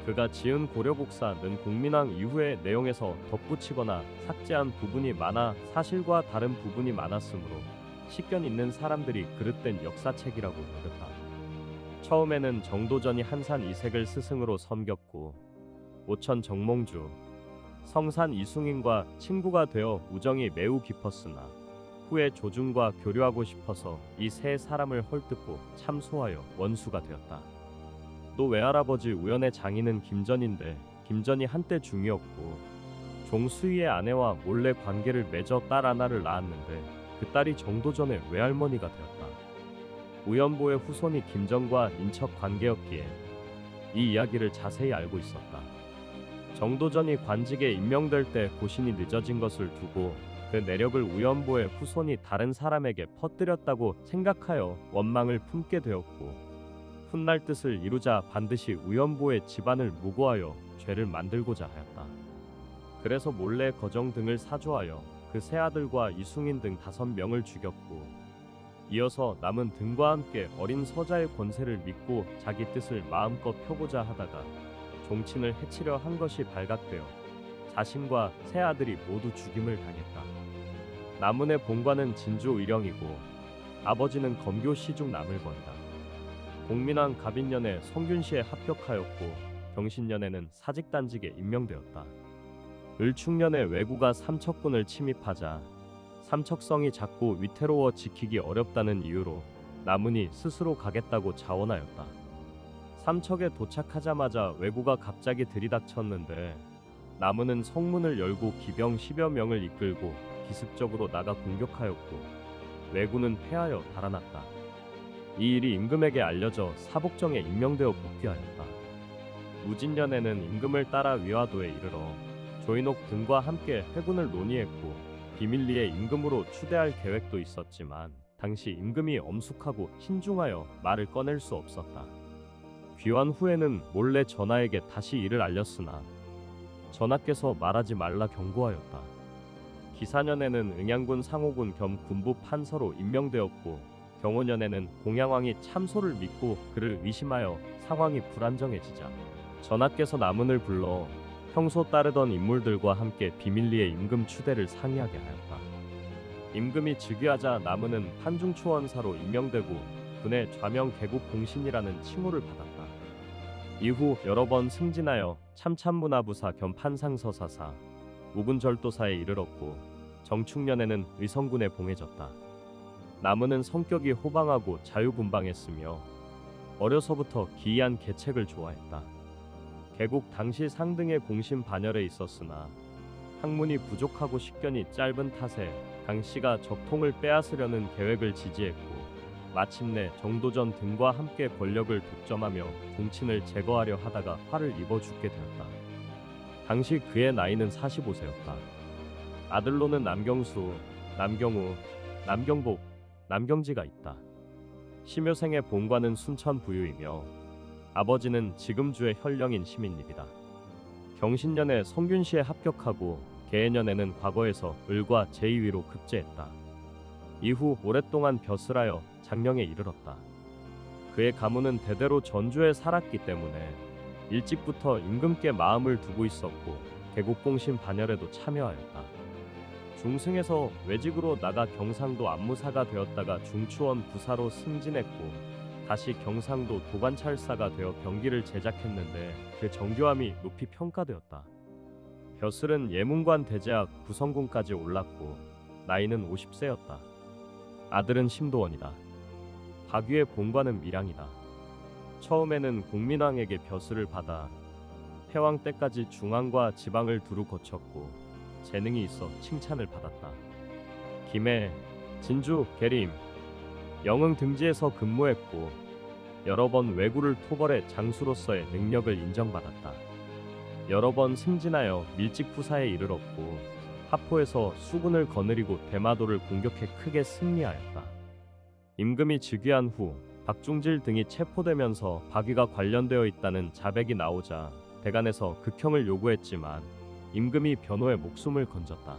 그가 지은 고려국사는 공민왕 이후의 내용에서 덧붙이거나 삭제한 부분이 많아 사실과 다른 부분이 많았으므로 식견 있는 사람들이 그릇된 역사책이라고 여겼다. 처음에는 정도전이 한산 이색을 스승으로 섬겼고 오천 정몽주, 성산 이숭인과 친구가 되어 우정이 매우 깊었으나 후에 조중과 교류하고 싶어서 이 세 사람을 헐뜯고 참소하여 원수가 되었다. 또 외할아버지 우연의 장인은 김전인데 김전이 한때 중이었고 종수이의 아내와 몰래 관계를 맺어 딸 하나를 낳았는데 그 딸이 정도전의 외할머니가 되었다. 우연보의 후손이 김전과 인척 관계였기에 이 이야기를 자세히 알고 있었다. 정도전이 관직에 임명될 때 고신이 늦어진 것을 두고 그 내력을 우연보의 후손이 다른 사람에게 퍼뜨렸다고 생각하여 원망을 품게 되었고 훗날 뜻을 이루자 반드시 우연보의 집안을 무고하여 죄를 만들고자 하였다. 그래서 몰래 거정 등을 사주하여 그 세 아들과 이숭인 등 5명을 죽였고 이어서 남은 등과 함께 어린 서자의 권세를 믿고 자기 뜻을 마음껏 펴고자 하다가 종친을 해치려 한 것이 발각되어 자신과 세 아들이 모두 죽임을 당했다. 남은의 본관은 진주 의령이고 아버지는 검교 시중 나물번이다. 공민왕 갑인년에 성균시에 합격하였고 병신년에는 사직단직에 임명되었다. 을충년에 왜구가 삼척군을 침입하자 삼척성이 작고 위태로워 지키기 어렵다는 이유로 남은이 스스로 가겠다고 자원하였다. 삼척에 도착하자마자 왜구가 갑자기 들이닥쳤는데 남은은 성문을 열고 기병 10여 명을 이끌고 기습적으로 나가 공격하였고 왜구는 패하여 달아났다. 이 일이 임금에게 알려져 사복정에 임명되어 복귀하였다. 우진년에는 임금을 따라 위화도에 이르러 조인옥 등과 함께 회군을 논의했고 비밀리에 임금으로 추대할 계획도 있었지만 당시 임금이 엄숙하고 신중하여 말을 꺼낼 수 없었다. 귀환 후에는 몰래 전하에게 다시 이를 알렸으나 전하께서 말하지 말라 경고하였다. 기사년에는 응양군 상호군 겸 군부 판서로 임명되었고 경호년에는 공양왕이 참소를 믿고 그를 의심하여 상황이 불안정해지자 전하께서 남은을 불러 평소 따르던 인물들과 함께 비밀리에 임금 추대를 상의하게 하였다. 임금이 즉위하자 남은은 판중초원사로 임명되고 군의 좌명 개국공신이라는 칭호를 받았다. 이후 여러 번 승진하여 참참문화부사 겸 판상서사사, 우군절도사에 이르렀고 정충년에는 의성군에 봉해졌다. 남은은 성격이 호방하고 자유분방했으며 어려서부터 기이한 계책을 좋아했다. 개국 당시 상등의 공신 반열에 있었으나 학문이 부족하고 식견이 짧은 탓에 강씨가 적통을 빼앗으려는 계획을 지지했고 마침내 정도전 등과 함께 권력을 독점하며 종친을 제거하려 하다가 화를 입어 죽게 되었다. 당시 그의 나이는 45세였다. 아들로는 남경수, 남경우, 남경복, 남경지가 있다. 심효생의 본관은 순천 부유이며 아버지는 지금 주의 현령인 시민입니다. 경신년에 성균시에 합격하고 계해년에는 과거에서 을과 제2위로 급제했다. 이후 오랫동안 벼슬하여 장령에 이르렀다. 그의 가문은 대대로 전주에 살았기 때문에 일찍부터 임금께 마음을 두고 있었고 개국공신 반열에도 참여하였다. 중승에서 외직으로 나가 경상도 안무사가 되었다가 중추원 부사로 승진했고 다시 경상도 도관찰사가 되어 병기를 제작했는데 그 정교함이 높이 평가되었다. 벼슬은 예문관 대제학 부성군까지 올랐고 나이는 50세였다. 아들은 심도원이다. 박위의 본관은 밀양이다. 처음에는 공민왕에게 벼슬을 받아 패왕 때까지 중앙과 지방을 두루 거쳤고 재능이 있어 칭찬을 받았다. 김해, 진주, 계림, 영흥 등지에서 근무했고 여러 번 왜구를 토벌해 장수로서의 능력을 인정받았다. 여러 번 승진하여 밀직부사에 이르렀고 하포에서 수군을 거느리고 대마도를 공격해 크게 승리하였다. 임금이 즉위한 후 박중질 등이 체포되면서 박위가 관련되어 있다는 자백이 나오자 대간에서 극형을 요구했지만 임금이 변호의 목숨을 건졌다.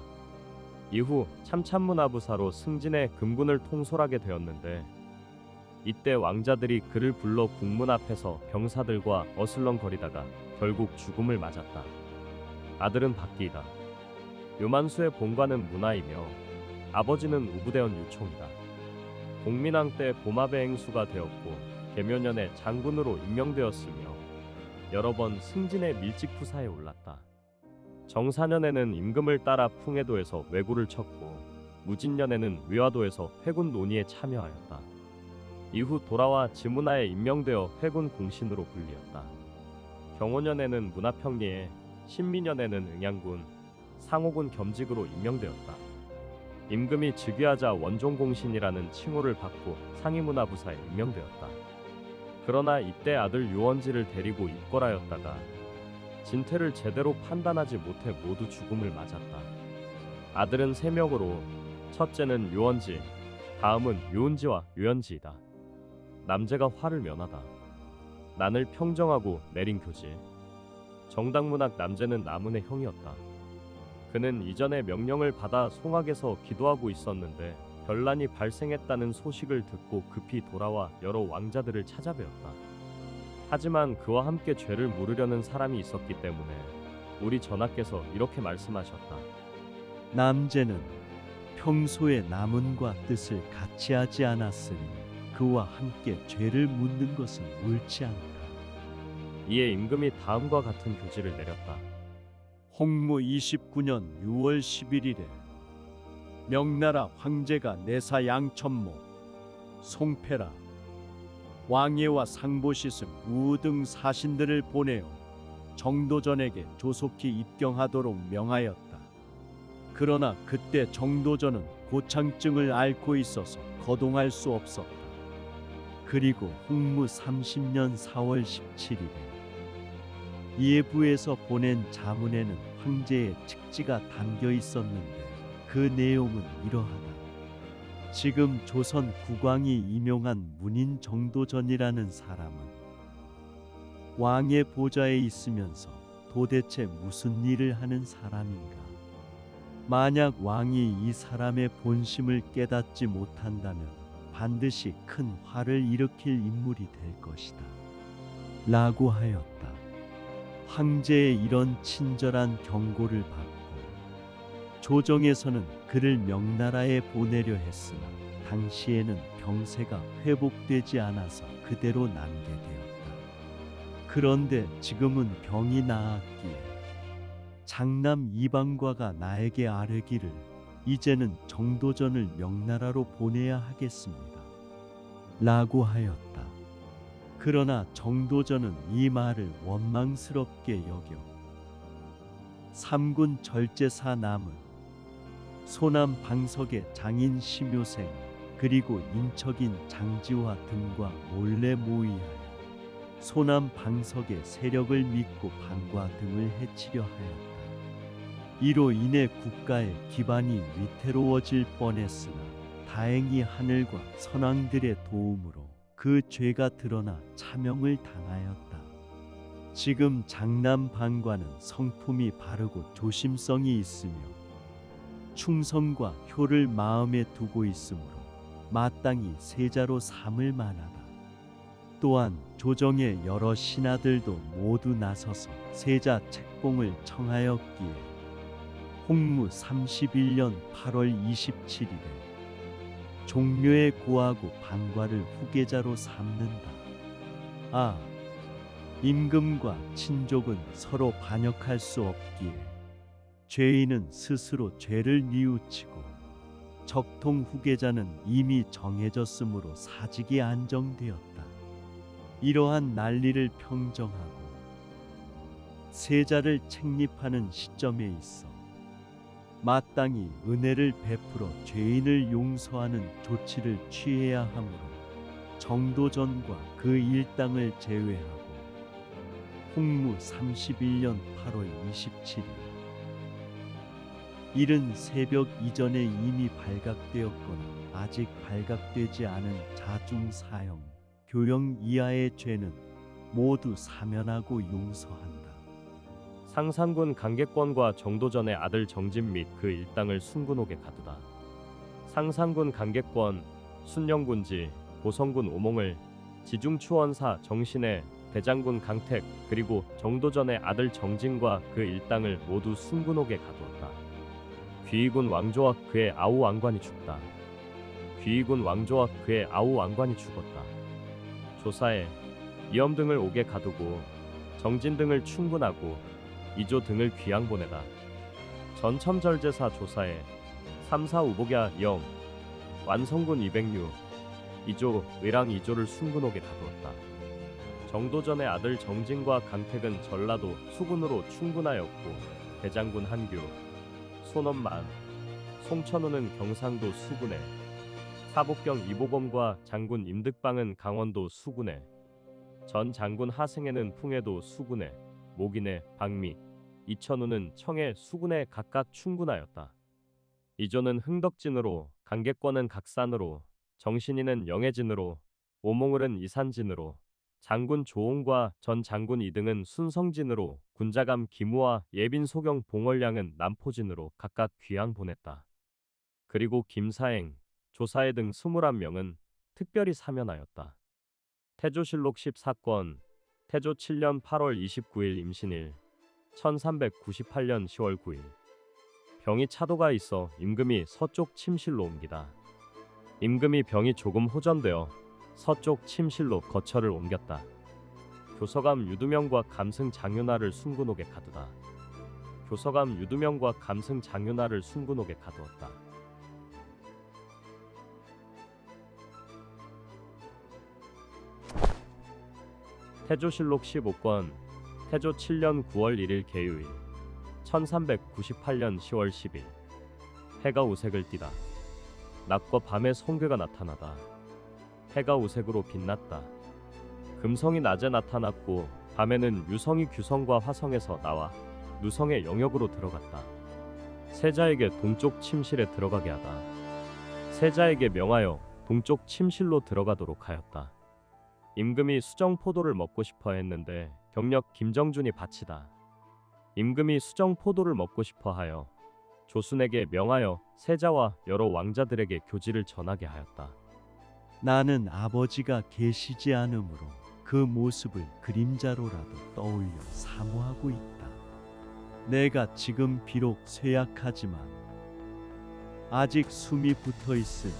이후 참참문화부사로 승진해 금군을 통솔하게 되었는데 이때 왕자들이 그를 불러 국문 앞에서 병사들과 어슬렁거리다가 결국 죽음을 맞았다. 아들은 박기이다. 요만수의 본관은 문화이며 아버지는 우부대원 유총이다. 공민왕 때 보마배 행수가 되었고 계묘년에 장군으로 임명되었으며 여러 번 승진해 밀직부사에 올랐다. 정사년에는 임금을 따라 풍해도에서 왜구를 쳤고 무진년에는 위화도에서 회군 논의에 참여하였다. 이후 돌아와 지문하에 임명되어 회군 공신으로 불리었다. 경호년에는 문화평리에, 신미년에는 응양군, 상호군 겸직으로 임명되었다. 임금이 즉위하자 원종공신이라는 칭호를 받고 상임문화부사에 임명되었다. 그러나 이때 아들 유원지를 데리고 입궐하였다가 진퇴를 제대로 판단하지 못해 모두 죽음을 맞았다. 아들은 3명으로 첫째는 유원지, 다음은 유은지와 유연지이다. 남제가 화를 면하다. 난을 평정하고 내린 교지. 정당문학 남제는 남은의 형이었다. 그는 이전에 명령을 받아 송악에서 기도하고 있었는데 변란이 발생했다는 소식을 듣고 급히 돌아와 여러 왕자들을 찾아뵈었다. 하지만 그와 함께 죄를 물으려는 사람이 있었기 때문에 우리 전하께서 이렇게 말씀하셨다. 남제는 평소에 남은과 뜻을 같이 하지 않았으니 그와 함께 죄를 묻는 것은 옳지 않다. 이에 임금이 다음과 같은 교지를 내렸다. 홍무 29년 6월 11일에 명나라 황제가 내사 양천모, 송패라, 왕예와 상보시승, 우우 등 사신들을 보내어 정도전에게 조속히 입경하도록 명하였다. 그러나 그때 정도전은 고창증을 앓고 있어서 거동할 수 없었다. 그리고 홍무 30년 4월 17일에 예부에서 보낸 자문에는 황제의 측지가 담겨 있었는데 그 내용은 이러하다. 지금 조선 국왕이 임용한 문인 정도전이라는 사람은 왕의 보좌에 있으면서 도대체 무슨 일을 하는 사람인가? 만약 왕이 이 사람의 본심을 깨닫지 못한다면 반드시 큰 화를 일으킬 인물이 될 것이다. 라고 하였다. 황제의 이런 친절한 경고를 받고 조정에서는 그를 명나라에 보내려 했으나 당시에는 병세가 회복되지 않아서 그대로 남게 되었다. 그런데 지금은 병이 나았기에 장남 이방과가 나에게 아뢰기를 이제는 정도전을 명나라로 보내야 하겠습니다. 라고 하였다. 그러나 정도전은 이 말을 원망스럽게 여겨 삼군 절제사 남은 소남 방석의 장인 심효생, 그리고 인척인 장지화 등과 몰래 모의하여 소남 방석의 세력을 믿고 방과 등을 해치려 하였다. 이로 인해 국가의 기반이 위태로워질 뻔했으나 다행히 하늘과 선왕들의 도움으로 그 죄가 드러나 차명을 당하였다. 지금 장남 방과는 성품이 바르고 조심성이 있으며 충성과 효를 마음에 두고 있으므로 마땅히 세자로 삼을 만하다. 또한 조정의 여러 신하들도 모두 나서서 세자 책봉을 청하였기에 홍무 31년 8월 27일에 종묘에 고하고 방과를 후계자로 삼는다. 아, 임금과 친족은 서로 반역할 수 없기에 죄인은 스스로 죄를 뉘우치고 적통 후계자는 이미 정해졌으므로 사직이 안정되었다. 이러한 난리를 평정하고 세자를 책립하는 시점에 있어 마땅히 은혜를 베풀어 죄인을 용서하는 조치를 취해야 하므로 정도전과 그 일당을 제외하고 홍무 31년 8월 27일 이른 새벽 이전에 이미 발각되었거나 아직 발각되지 않은 자중사형, 교령 이하의 죄는 모두 사면하고 용서한다. 상산군 강계권과 정도전의 아들 정진 및 그 일당을 순군옥에 가두다. 상산군 강계권, 순영군지, 보성군 오몽을, 지중추원사 정신의, 대장군 강택, 그리고 정도전의 아들 정진과 그 일당을 모두 순군옥에 가두었다. 귀이군 왕조와 그의 아우 왕관이 죽다. 귀이군 왕조와 그의 아우 왕관이 죽었다. 조사에 이엄 등을 옥에 가두고 정진 등을 충군하고 이조 등을 귀양 보내다. 전첨절제사 조사에 삼사 우복야 이엄 완성군 206 이조 의랑 이조를 순군옥에 가두었다. 정도전의 아들 정진과 강택은 전라도 수군으로 충군하였고 대장군 한규, 손엄만, 송천우는 경상도 수군에, 사복경 이보검과 장군 임득방은 강원도 수군에, 전 장군 하승에는 풍해도 수군에, 목인에 박미, 이천우는 청해 수군에 각각 충군하였다. 이조는 흥덕진으로, 강계권은 각산으로, 정신이는 영해진으로, 오몽을은 이산진으로, 장군 조홍과 전 장군 이등은 순성진으로, 군자감 기무와 예빈 소경 봉월량은 남포진으로 각각 귀양 보냈다. 그리고 김사행, 조사해 등 21명은 특별히 사면하였다. 태조실록 14권, 태조 7년 8월 29일 임신일, 1398년 10월 9일. 병이 차도가 있어 임금이 서쪽 침실로 옮기다. 임금이 병이 조금 호전되어 서쪽 침실로 거처를 옮겼다. 교서감 유두명과 감승 장윤하를 순군옥에 가두다. 교서감 유두명과 감승 장윤하를 순군옥에 가두었다. 태조실록 15권, 태조 7년 9월 1일 개유일, 1398년 10월 10일. 해가 우색을 띠다. 낮과 밤에 성괴가 나타나다. 해가 우색으로 빛났다. 금성이 낮에 나타났고 밤에는 유성이 규성과 화성에서 나와 누성의 영역으로 들어갔다. 세자에게 동쪽 침실에 들어가게 하다. 세자에게 명하여 동쪽 침실로 들어가도록 하였다. 임금이 수정포도를 먹고 싶어 했는데 경력 김정준이 바치다. 임금이 수정포도를 먹고 싶어 하여 조순에게 명하여 세자와 여러 왕자들에게 교지를 전하게 하였다. 나는 아버지가 계시지 않으므로 그 모습을 그림자로라도 떠올려 사모하고 있다. 내가 지금 비록 쇠약하지만 아직 숨이 붙어 있으니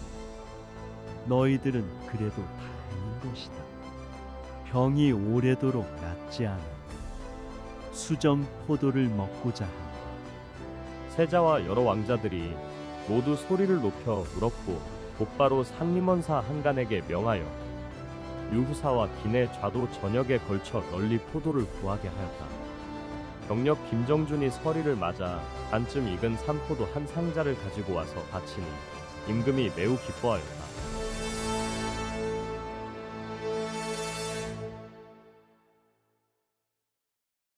너희들은 그래도 다행인 것이다. 병이 오래도록 낫지 않아 수정 포도를 먹고자 한다. 세자와 여러 왕자들이 모두 소리를 높여 울었고 곧바로 상림원사 한간에게 명하여 유후사와 기내 좌도 전역에 걸쳐 널리 포도를 구하게 하였다. 경력 김정준이 서리를 맞아 반쯤 익은 산포도 한 상자를 가지고 와서 바치니 임금이 매우 기뻐하였다.